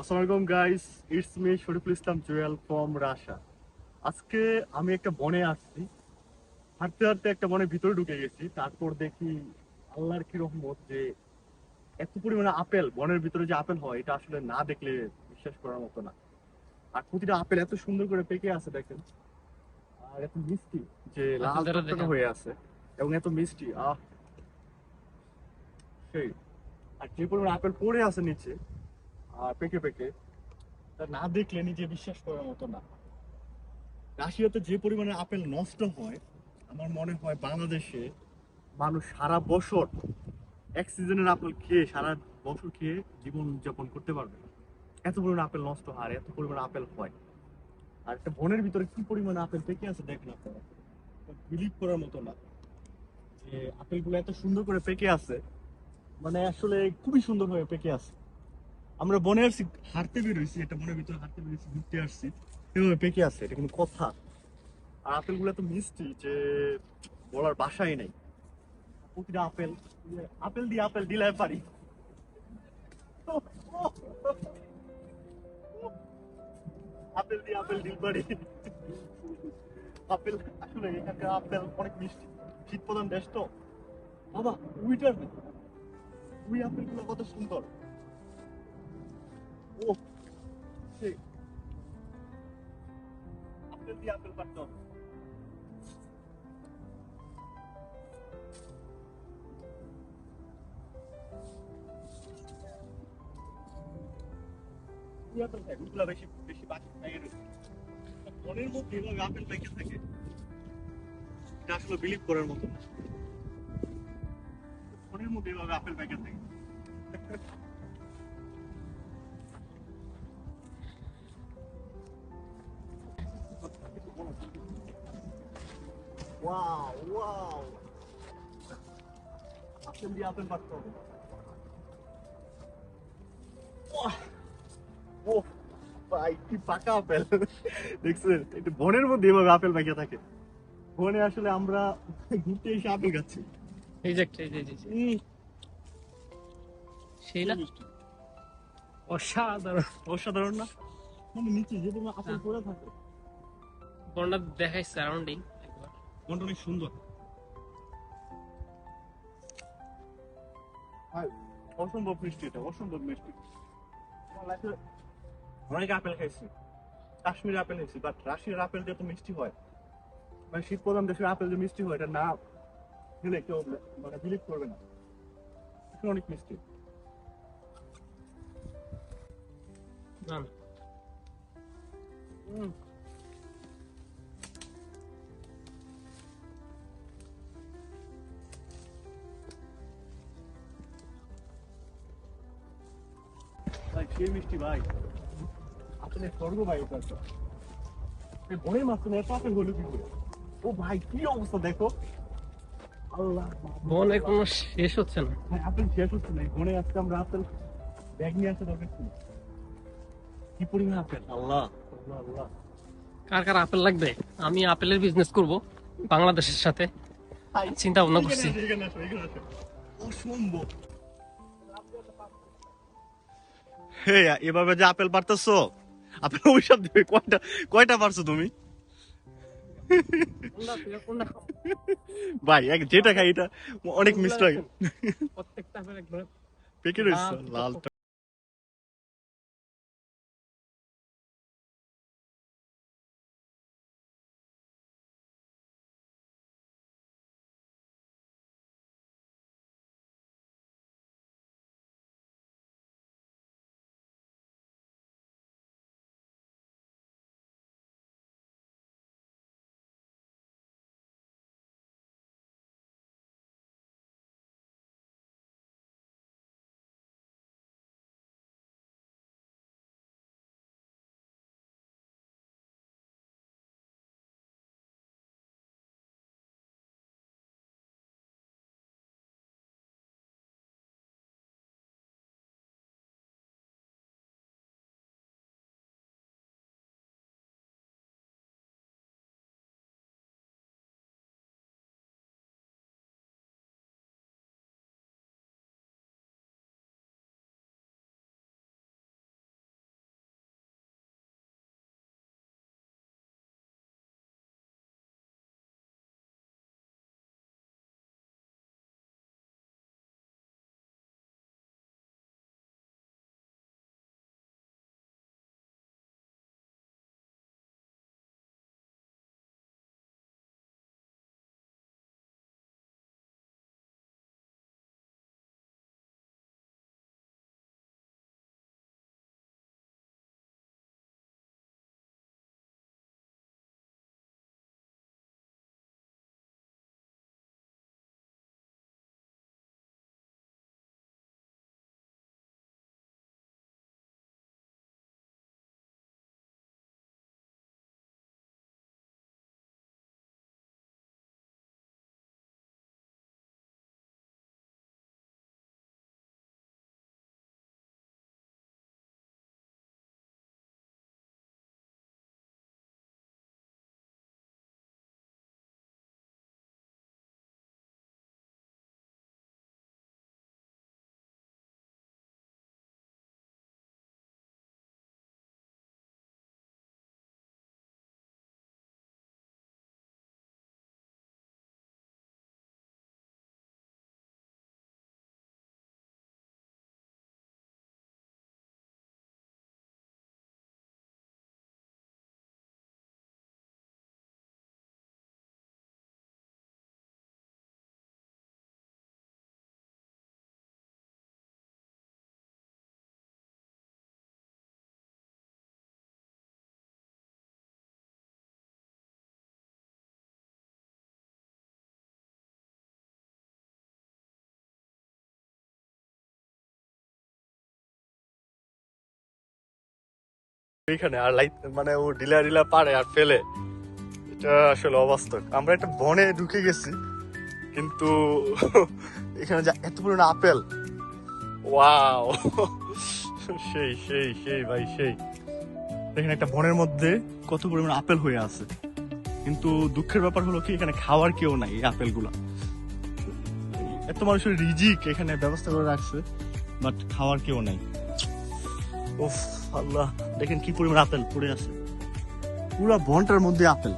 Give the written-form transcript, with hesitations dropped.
আসসালামু আলাইকুম guys, it's me Shariful Islam Jewel from Russia. আজকে আমি একটা বনে আসছি। হাঁটতে হাঁটতে একটা বনের ভিতরে ঢুকে গেছি। তারপর দেখি আল্লাহর কি রহমত যে এত পরিমাণে আপেল বনের ভিতরে যে আপেল হয় এটা আসলে না দেখলে বিশ্বাস করার মতো না। আর প্রতিটা আপেল এত সুন্দর করে পেকে আছে দেখেন, আর এত মিষ্টি যে আপেল লাল ধরে টকটকে দেখেন। হয়ে আছে এবং এত মিষ্টি সেই। আর যে পরিমাণে আপেল পড়ে আছে নিচে আর পেকে পেকে, তা না দেখলে নিজে বিশ্বাস করার মতো না। রাশিয়াতে যে পরিমাণে আপেল নষ্ট হয়, আমার মনে হয় বাংলাদেশে মানুষ সারা বছর এক সিজনের আপেল খেয়ে সারা বছর খেয়ে জীবন যাপন করতে পারবে না। এত পরিমাণে আপেল নষ্ট হয় আর এত পরিমাণে আপেল হয়। আর একটা বনের ভিতরে কি পরিমাণে আপেল পেকে আছে দেখেন আপনারা, বিলিভ করার মতো না যে আপেলগুলো এত সুন্দর করে পেকে আছে। মানে আসলে খুবই সুন্দর ভাবে পেকে আছে। আমরা বনে আসছি, হাঁটতে বেরোইছি, এটা বনের ভিতরে হাঁটতে বেরোইছি, ঘুরতে আসছি, এভাবে পেকে আছে, এটা কোনো কথা? আর আপেলগুলো এত মিষ্টি যে বলার ভাষাই নেই। প্রতিটা আপেল, আপেল দিয়ে আপেল দিলাই পারি। আপেল দিয়ে আপেল ডিল পারি। আপেল, আসলে এখানকার আপেল অনেক মিষ্টি। শীত প্রধান দেশ তো। বাবা, উইটার না, উই আপেল গুলো কত সুন্দর। ও সেই, আপেল দিয়ে আপেল পারতে হবে। উই আপেল খাই, উইগুলা বেশি বেশি বাকি খাই রয়েছে। মনের মধ্যে এভাবে আপেল পেকে থাকে, এটা আসলে বিলিভ করার মতো না। মনের মধ্যে এভাবে আপেল পেকে থাকে। ওয়াও ওয়াও, আপেল দিয়ে আপেল পারতে হবে। ও ভাই, কি পাকা আপেল! দেখছেন, এটা বনের মধ্যে এভাবে আপেল পাকিয়ে থাকে। বনে আসলে আমরা ঘুরতে এসে আপেল খাচ্ছি। এক্সাক্ট, এই যে সেই সেই না, মিষ্টি, অসাধারণ। অসাধারণ না? মানে নিচে যে পরিমাণ আপেল হ্যাঁ, পড়ে থাকে, বন্যা দেখাই সারাউন্ডিং একবার। মনটা অনেক সুন্দর। ভাই, অসম্ভব মিষ্টি, এটা অসম্ভব মিষ্টি। আমার লাইফে অনেক আপেল খাইছি, কাশ্মীরি আপেল খাইছি, বাট রাশিয়ার আপেল যে এত মিষ্টি হয়, মানে শীত প্রধান দেশের আপেল যে মিষ্টি হয়, এটা না খেলে কেউ মানে বিলিভ করবে না। এটা অনেক মিষ্টি। না না, হুম, ভাই সেই মিষ্টি ভাই, আপেলের স্বর্গ ভাই এটা একটা। এই বনের মাঝখানে এত আপেল হলো কি করে? ও ভাই, কি অবস্থা দেখো! আল্লাহ মাহবুব বনে আল্লাহ। কোনো শেষ হচ্ছে না। ভাই আপেল শেষ হচ্ছে না, এই বনে আজকে আমরা আপেল ব্যাগ নিয়ে আসা দরকার ছিল। কি পরিমাণ আপেল! আল্লাহ আল্লাহ আল্লাহ। কার কার আপেল লাগবে? আমি আপেলের বিজনেস করব বাংলাদেশের সাথে, ভাই, চিন্তা ভাবনা এখানে করছি। আসো, এখানে আসো, এখানে আসো। অসম্ভব। হে, এভাবে যে আপেল পারতেছো, আপেল অভিশাপ দিবে। কয়টা কয়টা পারছো তুমি? কোনটা থেকে কোনটা খাও? ভাই যেটা আপেল খাই এটা অনেক আপেলগুলো মিষ্টি লাগে। দেখছেন, প্রত্যেকটা আপেল একবার পেকে রয়েছে লাল লাল। টকটকে। এইখানে আর লাইট মানে ও ঢিলা পারে আর ফেলে, এটা আসলে অবাস্তব। আমরা একটা বনে ঢুকে গেছি, কিন্তু এখানে যা এত পরিমাণ আপেল, ওয়াও, সেই সেই সেই ভাই সেই। দেখেন একটা বনের মধ্যে কত পরিমাণ আপেল হয়ে আছে, কিন্তু দুঃখের ব্যাপার হলো কি এখানে খাওয়ার কেউ নাই। এই আপেল গুলা এত মানুষের রিজিক এখানে ব্যবস্থা করে রাখছে, বাট খাওয়ার কেউ নাই। উফ আল্লাহ, দেখেন কি পরিমাণ আপেল পড়ে আছে, পুরো বনটার মধ্যে আপেল।